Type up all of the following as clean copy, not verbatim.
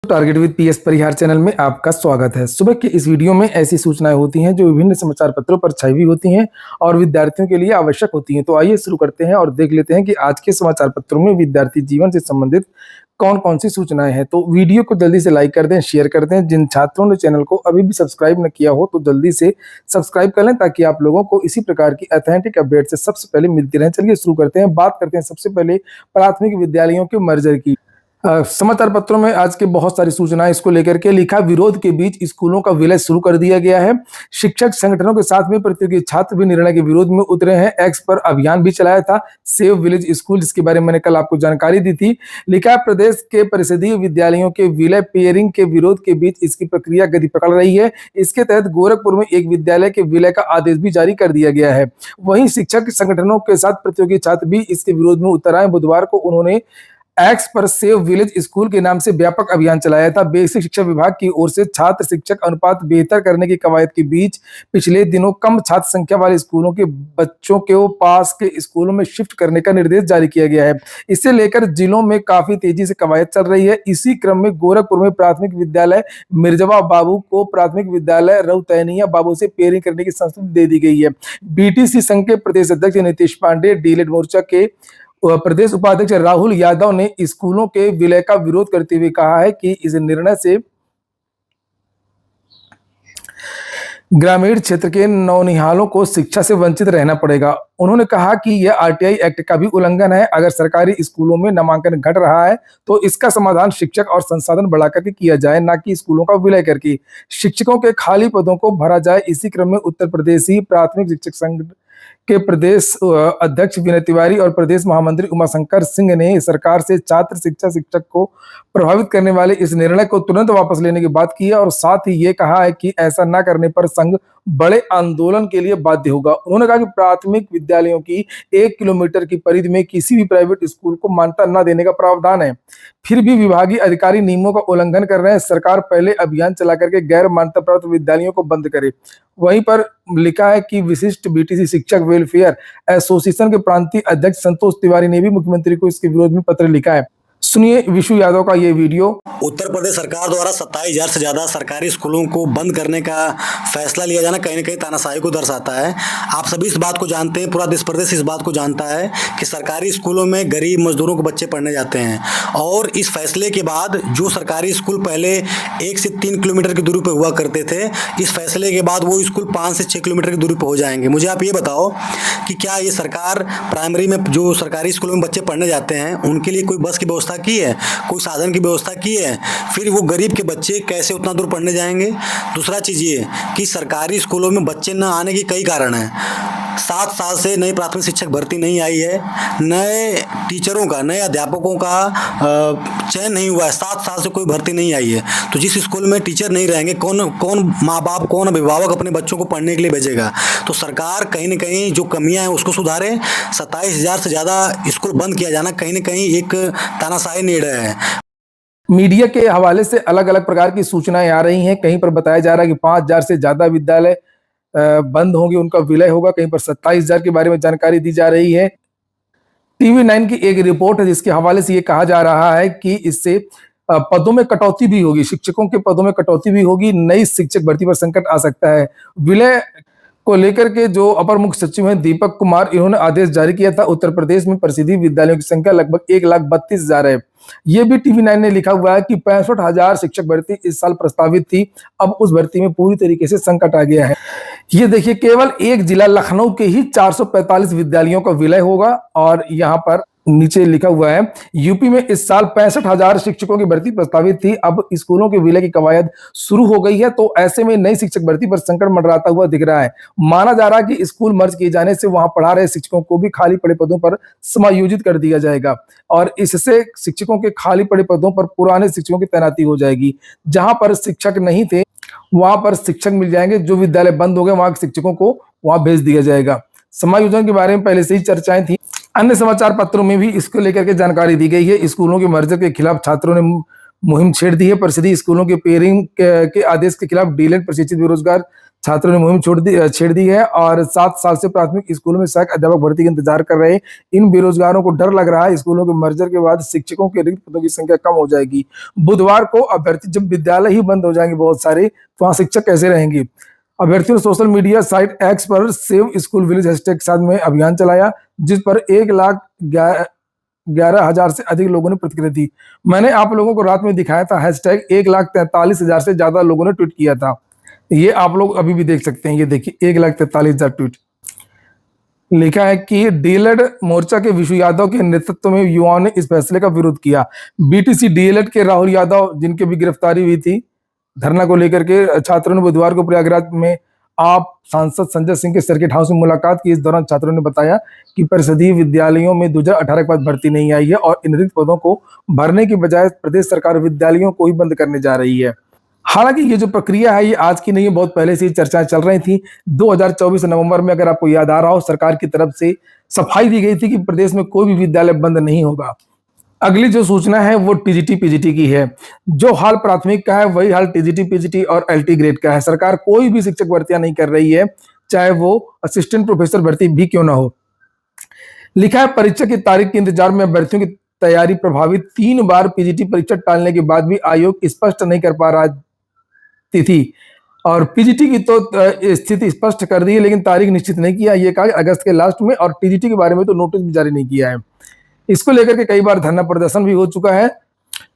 Target with PS Parihar channel में आपका स्वागत है। सुबह की इस वीडियो में ऐसी सूचनाएं होती हैं जो विभिन्न समाचार पत्रों पर छाई हुई होती हैं और विद्यार्थियों के लिए आवश्यक होती हैं। तो आइए शुरू करते हैं और देख लेते हैं कि आज के समाचार पत्रों में विद्यार्थी जीवन से संबंधित कौन कौन सी सूचनाएं हैं। तो वीडियो को जल्दी से लाइक कर दें, शेयर कर दें। जिन छात्रों ने चैनल को अभी भी सब्सक्राइब न किया हो तो जल्दी से सब्सक्राइब कर लें ताकि आप लोगों को इसी प्रकार की ऑथेंटिक अपडेट से सबसे पहले मिलती रहे। चलिए शुरू करते हैं। बात करते हैं सबसे पहले प्राथमिक विद्यालयों के मर्जर की। समाचार पत्रों में आज के बहुत सारी सूचनाएं इसको लेकर के लिखा। विरोध के बीच स्कूलों का विलय शुरू कर दिया गया है। शिक्षक संगठनों के साथ में प्रतियोगी छात्र भी निर्णय के विरोध में उतरे हैं। एक्स पर अभियान भी चलाया था, सेव विलेज स्कूल, जिसके बारे में मैंने कल आपको जानकारी दी थी। लिखा, प्रदेश के परिषदीय विद्यालयों के विलय पेयरिंग के विरोध के बीच इसकी प्रक्रिया गति पकड़ रही है। इसके तहत गोरखपुर में एक विद्यालय के विलय का आदेश भी जारी कर दिया गया है। वहीं शिक्षक संगठनों के साथ प्रतियोगी छात्र भी इसके विरोध में उतर आए। बुधवार को उन्होंने एक्स पर सेव विलेज स्कूल के नाम से व्यापक अभियान चलाया था। बेसिक शिक्षा विभाग की ओर से छात्र शिक्षक अनुपात बेहतर करने की कवायद के बीच पिछले दिनों कम छात्र संख्या वाले स्कूलों के बच्चों को पास के स्कूलों में शिफ्ट करने का निर्देश जारी किया गया है। इसे लेकर जिलों में काफी तेजी से कवायद चल रही है। इसी क्रम में गोरखपुर में प्राथमिक विद्यालय मिर्जवा बाबू को प्राथमिक विद्यालय रउतैनिया बाबू से पेयरिंग करने की संस्तुति दे दी गई है। बीटीसी संघ के प्रदेश अध्यक्ष नीतीश पांडे, डीएलएड मोर्चा के प्रदेश उपाध्यक्ष राहुल यादव ने स्कूलों के विलय का विरोध करते हुए कहा है कि इस निर्णय से ग्रामीण क्षेत्र के नौनिहालों को शिक्षा से वंचित रहना पड़ेगा। उन्होंने कहा कि यह आरटीआई एक्ट का भी उल्लंघन है। अगर सरकारी स्कूलों में नामांकन घट रहा है तो इसका समाधान शिक्षक और संसाधन बढ़ाकर के किया जाए, ना कि स्कूलों का विलय करके शिक्षकों के खाली पदों को भरा जाए। इसी क्रम में उत्तर प्रदेशी प्राथमिक शिक्षक संघ के प्रदेश अध्यक्ष विनय तिवारी और प्रदेश महामंत्री उमाशंकर सिंह ने सरकार से छात्र शिक्षा शिक्षक को प्रभावित करने वाले इस निर्णय को तुरंत वापस लेने की बात की है और साथ ही ये कहा है कि ऐसा न करने पर संघ बड़े आंदोलन के लिए बाध्य होगा। उन्होंने कहा कि प्राथमिक विद्यालयों की 1 किलोमीटर की परिधि में किसी भी प्राइवेट स्कूल को मान्यता न देने का प्रावधान है, फिर भी विभागीय अधिकारी नियमों का उल्लंघन कर रहे हैं। सरकार पहले अभियान चला करके गैर मान्यता प्राप्त विद्यालयों को बंद करे। वहीं पर लिखा है कि विशिष्ट बीटीसी शिक्षक वेलफेयर एसोसिएशन के प्रांतीय अध्यक्ष संतोष तिवारी ने भी मुख्यमंत्री को इसके विरोध में पत्र लिखा है। सुनिए विशु यादव का ये वीडियो। उत्तर प्रदेश सरकार द्वारा 27,000 से ज्यादा सरकारी स्कूलों को बंद करने का फैसला लिया जाना कहीं न कहीं तानाशाही को दर्शाता है। आप सभी इस बात को जानते हैं, पूरा देश प्रदेश इस बात को जानता है कि सरकारी स्कूलों में गरीब मजदूरों के बच्चे पढ़ने जाते हैं और इस फैसले के बाद जो सरकारी स्कूल पहले 1 से 3 किलोमीटर की दूरी पर हुआ करते थे, इस फैसले के बाद वो स्कूल 5 से 6 किलोमीटर की दूरी पर हो जाएंगे। मुझे आप ये बताओ कि क्या ये सरकार प्राइमरी में जो सरकारी स्कूलों में बच्चे पढ़ने जाते हैं उनके लिए कोई बस की व्यवस्था की है, कोई साधन की व्यवस्था की है? फिर वो गरीब के बच्चे कैसे उतना दूर पढ़ने जाएंगे? दूसरा चीज़ ये कि सरकारी स्कूलों में बच्चे न आने के कई कारण हैं। 7 साल से नई प्राथमिक शिक्षक भर्ती नहीं आई है, नए टीचरों का, नए अध्यापकों का चयन नहीं हुआ है। 7 साल से कोई भर्ती नहीं आई है। तो जिस स्कूल में टीचर नहीं रहेंगे, कौन माँ बाप, कौन अभिभावक अपने बच्चों को पढ़ने के लिए भेजेगा? तो सरकार कहीं न कहीं जो कमियां हैं उसको सुधारे। 27,000 से ज़्यादा स्कूल बंद किया जाना कहीं न कहीं एक तानाशाही निर्णय है। मीडिया के हवाले से अलग अलग प्रकार की सूचनाएं आ रही हैं। कहीं पर बताया जा रहा है कि 5,000 से ज्यादा विद्यालय बंद होंगे, उनका विलय होगा। कहीं पर 27,000 के बारे में जानकारी दी जा रही है। TV9 की एक रिपोर्ट है जिसके हवाले से ये कहा जा रहा है कि इससे पदों में कटौती भी होगी, शिक्षकों के पदों में कटौती भी होगी। नई शिक्षक भर्ती पर संकट आ सकता है। विलय को लेकर के जो अपर मुख्य सचिव हैं दीपक कुमार, इन्होंने आदेश जारी किया था। उत्तर प्रदेश में परिषदीय विद्यालयों की संख्या लगभग 1,32,000 है। ये भी TV9 ने लिखा हुआ है कि 65,000 शिक्षक भर्ती इस साल प्रस्तावित थी, अब उस भर्ती में पूरी तरीके से संकट आ गया है। ये देखिए, केवल एक जिला लखनऊ के ही 445 विद्यालयों का विलय होगा और यहाँ पर नीचे लिखा हुआ है यूपी में इस साल 65,000 शिक्षकों की भर्ती प्रस्तावित थी, अब स्कूलों के विलय की कवायद शुरू हो गई है। तो ऐसे में नई शिक्षक भर्ती पर संकट मंडराता हुआ दिख रहा है। माना जा रहा है कि स्कूल मर्ज किए जाने से वहां पढ़ा रहे शिक्षकों को भी खाली पड़े पदों पर समायोजित कर दिया जाएगा और इससे शिक्षकों के खाली पड़े पदों पर पुराने शिक्षकों की तैनाती हो जाएगी। जहां पर शिक्षक नहीं थे वहां पर शिक्षक मिल जाएंगे। जो विद्यालय बंद हो गए वहां के शिक्षकों को वहां भेज दिया जाएगा। समायोजन के बारे में पहले से ही चर्चाएं थी। अन्य समाचार पत्रों में भी इसको लेकर के जानकारी दी गई है। स्कूलों के मर्जर के खिलाफ छात्रों ने मुहिम छेड़ दी है। परिषदीय स्कूलों के पेयरिंग के आदेश के खिलाफ डीएलएड प्रशिक्षित बेरोजगार छात्रों ने मुहिम छेड़ दी है और 7 साल से प्राथमिक स्कूलों में सहायक अध्यापक भर्ती का इंतजार कर रहे इन बेरोजगारों को डर लग रहा है स्कूलों के मर्जर के बाद शिक्षकों के रिक्त पदों की संख्या कम हो जाएगी। बुधवार को अभ्यर्थी, जब विद्यालय ही बंद हो जाएंगे बहुत सारे, तो वहां शिक्षक कैसे रहेंगे। अभ्यर्थियों ने सोशल मीडिया साइट एक्स पर सेव स्कूल विलेज हैशटैग के साथ में अभियान चलाया, जिस पर 1,11,000 से अधिक लोगों ने प्रतिक्रिया दी। मैंने आप लोगों को रात में दिखाया था, हैशटैग 1,43,000 से ज्यादा लोगों ने ट्वीट किया था। ये आप लोग अभी भी देख सकते हैं, ये देखिए 1,43,000 ट्वीट। लिखा है कि डीएलएड मोर्चा के विशु यादव के नेतृत्व में युवाओं ने इस फैसले का विरोध किया। बीटीसी डीएलएड के राहुल यादव, जिनकी भी गिरफ्तारी हुई थी धरना को लेकर के, छात्रों ने बुधवार को प्रयागराज में आप सांसद संजय सिंह के सर्किट हाउस में मुलाकात की। इस दौरान छात्रों ने बताया कि परिषदीय विद्यालयों में 2018 के बाद भर्ती नहीं आई है और इन रिक्त पदों को भरने की बजाय प्रदेश सरकार विद्यालयों को ही बंद करने जा रही है। हालांकि ये जो प्रक्रिया है ये आज की नहीं है, बहुत पहले से ही चर्चाएं चल रही थी। 2024 नवंबर में, अगर आपको याद आ रहा हो, सरकार की तरफ से सफाई दी गई थी कि प्रदेश में कोई भी विद्यालय बंद नहीं होगा। अगली जो सूचना है वो टीजीटी पीजीटी की है। जो हाल प्राथमिक का है वही हाल टीजीटी पीजीटी और एलटी ग्रेड का है। सरकार कोई भी शिक्षक भर्तियां नहीं कर रही है, चाहे वो असिस्टेंट प्रोफेसर भर्ती भी क्यों ना हो। लिखा है परीक्षा की तारीख के इंतजार में अभ्यर्थियों की तैयारी प्रभावित। 3 बार पीजीटी परीक्षा टालने के बाद भी आयोग स्पष्ट नहीं कर पा रहा तिथि, और पीजीटी की तो स्थिति स्पष्ट कर दी है लेकिन तारीख निश्चित नहीं किया। ये कहा अगस्त के लास्ट में, और टीजीटी के बारे में तो नोटिस भी जारी नहीं किया है। इसको लेकर के कई बार धरना प्रदर्शन भी हो चुका है।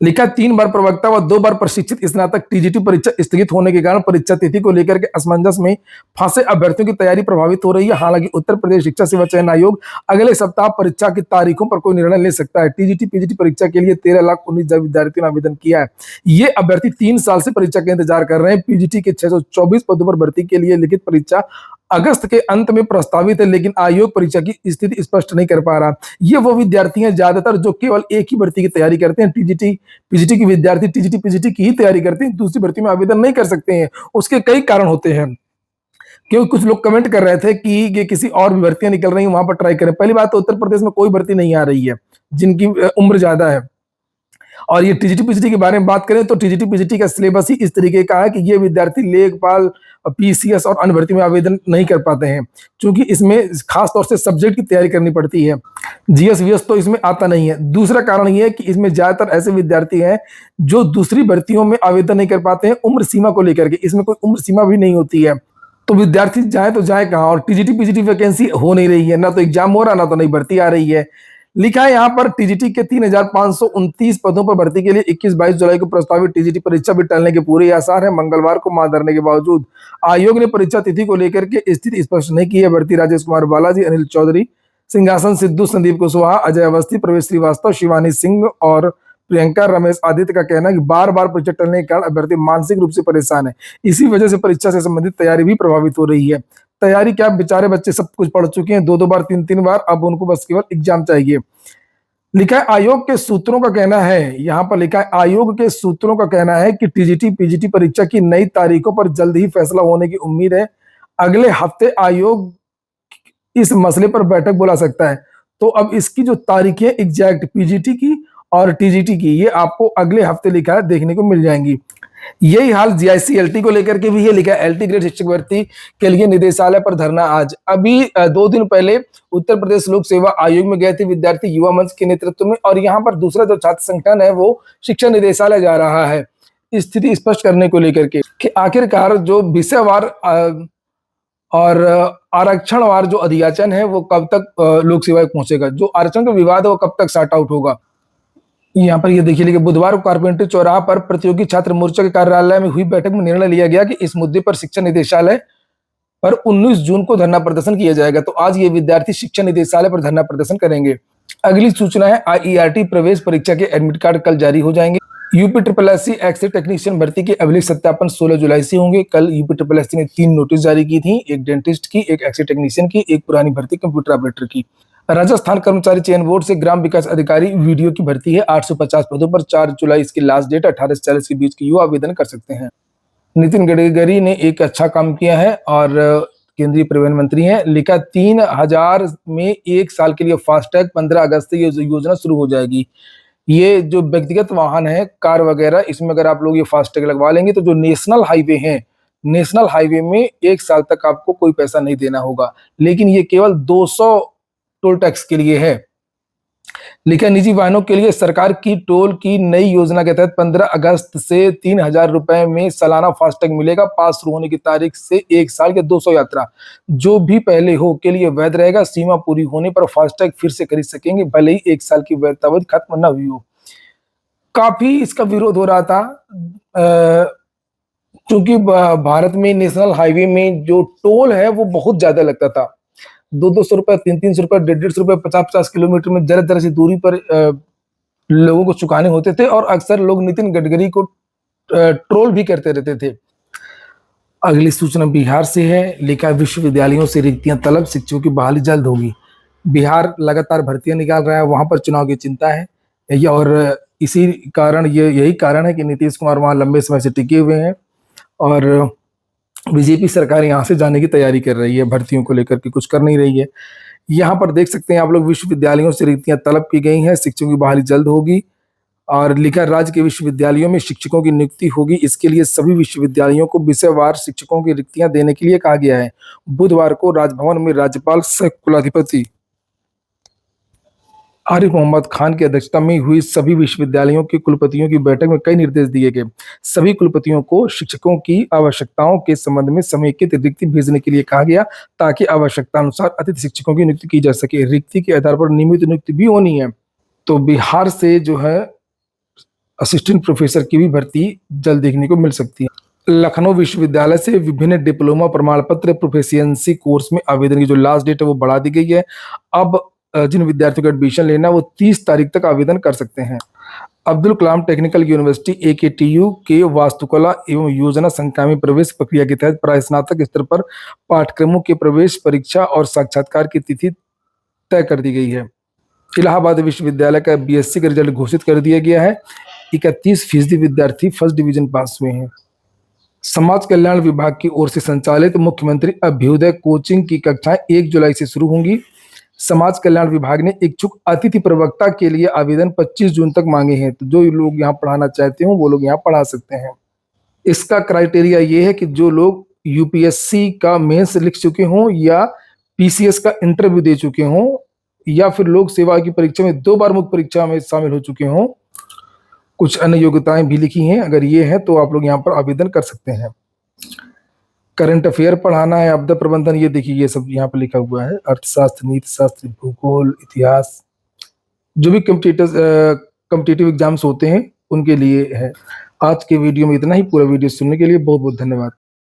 लिखा 3 बार प्रवक्ता व 2 बार प्रशिक्षित स्नातक। टीजीटी परीक्षा स्थगित होने के कारण परीक्षा तिथि को लेकर के असमंजस में फंसे अभ्यर्थियों की तैयारी प्रभावित हो रही है। हालांकि उत्तर प्रदेश शिक्षा सेवा चयन आयोग अगले सप्ताह परीक्षा की तारीखों पर कोई निर्णय ले सकता है। टीजीटी पीजीटी परीक्षा के लिए 13,19,000 विद्यार्थियों ने आवेदन किया है। ये अभ्यर्थी 3 साल से परीक्षा का इंतजार कर रहे हैं। पीजीटी के 624 पदों पर भर्ती के लिए लिखित परीक्षा अगस्त के अंत में प्रस्तावित है, लेकिन आयोग परीक्षा की स्थिति स्पष्ट नहीं कर पा रहा। ये वो विद्यार्थी हैं ज्यादातर जो केवल एक ही भर्ती की तैयारी करते हैं। टीजीटी पीजीटी के विद्यार्थी टीजीटी पीजीटी की ही तैयारी करते हैं, दूसरी भर्ती में आवेदन नहीं कर सकते हैं। उसके कई कारण होते हैं, क्योंकि कुछ लोग कमेंट कर रहे थे कि ये किसी और भी भर्तियां निकल रही हैं वहां पर ट्राई करें। पहली बात तो उत्तर प्रदेश में कोई भर्ती नहीं आ रही है जिनकी उम्र ज्यादा है। और ये टीजीटी पीजीटी के बारे में बात करें तो टीजीटी पीजीटी का सिलेबस ही इस तरीके का है कि ये विद्यार्थी लेखपाल, पीसीएस और अन्य भर्ती में आवेदन नहीं कर पाते हैं, क्योंकि इसमें खास तौर से सब्जेक्ट की तैयारी करनी पड़ती है। जीएस वीएस तो इसमें आता नहीं है। दूसरा कारण ये है कि इसमें ज्यादातर ऐसे विद्यार्थी हैं जो दूसरी भर्तियों में आवेदन नहीं कर पाते हैं उम्र सीमा को लेकर के। इसमें कोई उम्र सीमा भी नहीं होती है, तो विद्यार्थी जाए तो जाए कहाँ। और टीजीटी पीजीटी वैकेंसी हो नहीं रही है, ना तो एग्जाम हो रहा, ना तो नई भर्ती आ रही है। लिखा है यहाँ पर टीजीटी के 3,529 पदों पर भर्ती के लिए 21-22 जुलाई को प्रस्तावित टीजीटी परीक्षा भी टलने के पूरे आसार है। मंगलवार को मां धरने के बावजूद आयोग ने परीक्षा तिथि को लेकर के स्थिति स्पष्ट नहीं की है। भर्ती राजेश कुमार बालाजी, अनिल चौधरी, सिंहासन सिद्धू, संदीप कुशवाहा, अजय अवस्थी, प्रवेश श्रीवास्तव, शिवानी सिंह और प्रियंका रमेश आदित्य का कहना है कि बार बार परीक्षा टलने के कारण अभ्यर्थी मानसिक रूप से परेशान है। इसी वजह से परीक्षा से संबंधित तैयारी भी प्रभावित हो रही है। तैयारी क्या, बेचारे बच्चे सब कुछ पढ़ चुके हैं, 2-2 बार 3-3 बार, अब उनको बस केवल एग्जाम चाहिए। लिखा है आयोग के सूत्रों का कहना है, यहां पर लिखा है आयोग के सूत्रों का कहना है कि टीजीटी पीजीटी परीक्षा की नई तारीखों पर जल्द ही फैसला होने की उम्मीद है। अगले हफ्ते आयोग इस मसले पर बैठक बुला सकता है। तो अब इसकी जो तारीखें एग्जैक्ट पीजीटी की और टीजीटी की, ये आपको अगले हफ्ते लिखा है देखने को मिल जाएंगी। यही हाल जीआईसी एलटी को लेकर के भी है। लिखा है एलटी ग्रेड शिक्षक भर्ती के लिए निदेशालय पर धरना आज। अभी 2 दिन पहले उत्तर प्रदेश लोक सेवा आयोग में गए थे विद्यार्थी युवा मंच के नेतृत्व में, और यहाँ पर दूसरा जो छात्र संगठन है वो शिक्षा निदेशालय जा रहा है स्थिति स्पष्ट करने को लेकर के कि आखिरकार जो विषयवार और आरक्षणवार जो अधियाचन है वो कब तक लोक सेवा पहुंचेगा, जो आरक्षण का विवाद है वो कब तक सॉर्ट आउट होगा। यहाँ पर ये देखिए, बुधवार को कारपेंटर चौराहा पर प्रतियोगी छात्र मोर्चा के कार्यालय में हुई बैठक में निर्णय लिया गया कि इस मुद्दे पर शिक्षा निदेशालय पर 19 जून को धरना प्रदर्शन किया जाएगा। तो आज ये विद्यार्थी शिक्षा निदेशालय पर धरना प्रदर्शन करेंगे। अगली सूचना है आईईआरटी प्रवेश परीक्षा के एडमिट कार्ड कल जारी हो जाएंगे। UP triple SC x technician भर्ती के अभिलेख सत्यापन 16 जुलाई से होंगे। कल यूपी ट्रिपल एससी ने 3 नोटिस जारी की थी, एक डेंटिस्ट की, एक एक्स टेक्नीशियन की, एक पुरानी भर्ती कंप्यूटर ऑपरेटर की। राजस्थान कर्मचारी चयन बोर्ड से ग्राम विकास अधिकारी वीडियो की भर्ती है। 850 पदों पर 4 जुलाई इसकी लास्ट डेट। 18 से 40 के बीच के युवा आवेदन कर सकते हैं। नितिन गडकरी ने एक अच्छा काम किया है और केंद्रीय परिवहन मंत्री हैं। लिखा 3000 में 1 साल के लिए फास्टैग 15 अगस्त से ये योजना शुरू हो जाएगी। ये जो व्यक्तिगत वाहन है, कार वगैरह, इसमें अगर आप लोग ये फास्टैग लगवा लेंगे तो जो नेशनल हाईवे हैं नेशनल हाईवे में 1 साल तक आपको कोई पैसा नहीं देना होगा, लेकिन ये केवल 200 टोल टैक्स के लिए है। लेकिन निजी वाहनों के लिए सरकार की टोल की नई योजना के तहत 15 अगस्त से 3,000 रुपए में सालाना फास्टैग मिलेगा। पास शुरू होने की तारीख से 1 साल के 200 यात्रा जो भी पहले हो के लिए वैध रहेगा। सीमा पूरी होने पर फास्टैग फिर से खरीद सकेंगे, भले ही 1 साल की वैधतावधि खत्म न हुई हो। काफी इसका विरोध हो रहा था, क्योंकि भारत में नेशनल हाईवे में जो टोल है वो बहुत ज्यादा लगता था। 200-200 रुपए, 300-300 रुपए, 150-150 रुपए, 50-50 किलोमीटर में जरा-जरा सी दूरी पर लोगों को चुकाने होते थे और अक्सर लोग नितिन गडकरी को ट्रोल भी करते रहते थे। अगली सूचना बिहार से है। लेखा विश्वविद्यालयों से रिक्तियां तलब, शिक्षकों की बहाली जल्द होगी। बिहार लगातार भर्तियां निकाल रहा है, वहां पर चुनाव की चिंता है और इसी कारण यही कारण है कि नीतीश कुमार वहां लंबे समय से टिके हुए हैं और बीजेपी सरकार यहाँ से जाने की तैयारी कर रही है, भर्तियों को लेकर के कुछ कर नहीं रही है। यहाँ पर देख सकते हैं आप लोग, विश्वविद्यालयों से रिक्तियां तलब की गई हैं, शिक्षकों की बहाली जल्द होगी और लिखा राज्य के विश्वविद्यालयों में शिक्षकों की नियुक्ति होगी। इसके लिए सभी विश्वविद्यालयों को विषयवार शिक्षकों की रिक्तियां देने के लिए कहा गया है। बुधवार को राजभवन में राज्यपाल सह कुलाधिपति आरिफ मोहम्मद खान की अध्यक्षता में हुई सभी विश्वविद्यालयों के कुलपतियों की बैठक में कई निर्देश दिए गए। सभी कुलपतियों को शिक्षकों की आवश्यकताओं के संबंध में समेकित रिक्ति भेजने के लिए कहा गया ताकि आवश्यकता अनुसार अतिथि शिक्षकों की नियुक्ति की जा सके। रिक्ति के आधार पर नियमित नियुक्ति भी होनी है। तो बिहार से जो है असिस्टेंट प्रोफेसर की भी भर्ती जल्द देखने को मिल सकती है। लखनऊ विश्वविद्यालय से विभिन्न डिप्लोमा प्रमाण पत्र प्रोफेसियंसी कोर्स में आवेदन की जो लास्ट डेट है वो बढ़ा दी गई है। अब जिन विद्यार्थियों को एडमिशन लेना वो 30 तारीख तक आवेदन कर सकते हैं। Abdul Kalam technical university AKTU के वास्तुकला एवं योजना संकाय में प्रवेश प्रक्रिया के तहत प्रास्नातक स्तर पर पाठ्यक्रमों के प्रवेश परीक्षा और साक्षात्कार की तिथि तय कर दी गई है। इलाहाबाद विश्वविद्यालय का BSc का रिजल्ट घोषित कर दिया गया है। 31% विद्यार्थी फर्स्ट डिवीजन पास हुए हैं। समाज कल्याण विभाग की ओर से संचालित मुख्यमंत्री अभ्युदय कोचिंग की कक्षाएं 1 जुलाई से शुरू होंगी। समाज कल्याण विभाग ने इच्छुक अतिथि प्रवक्ता के लिए आवेदन 25 जून तक मांगे हैं। तो जो लोग यहाँ पढ़ाना चाहते हो वो लोग यहाँ पढ़ा सकते हैं। इसका क्राइटेरिया ये है कि जो लोग UPSC का मेंस लिख चुके हों या PCS का इंटरव्यू दे चुके हों या फिर लोक सेवा की परीक्षा में 2 बार मुख्य परीक्षा में शामिल हो चुके हों। कुछ अन्य योग्यताएं भी लिखी हैं, अगर ये है तो आप लोग यहाँ पर आवेदन कर सकते हैं। करंट अफेयर पढ़ाना है, आपदा प्रबंधन, ये देखिए ये सब यहाँ पर लिखा हुआ है। अर्थशास्त्र, नीति शास्त्र, भूगोल, इतिहास, जो भी कम्पिटिटिव एग्जाम्स होते हैं उनके लिए है। आज के वीडियो में इतना ही। पूरा वीडियो सुनने के लिए बहुत बहुत धन्यवाद।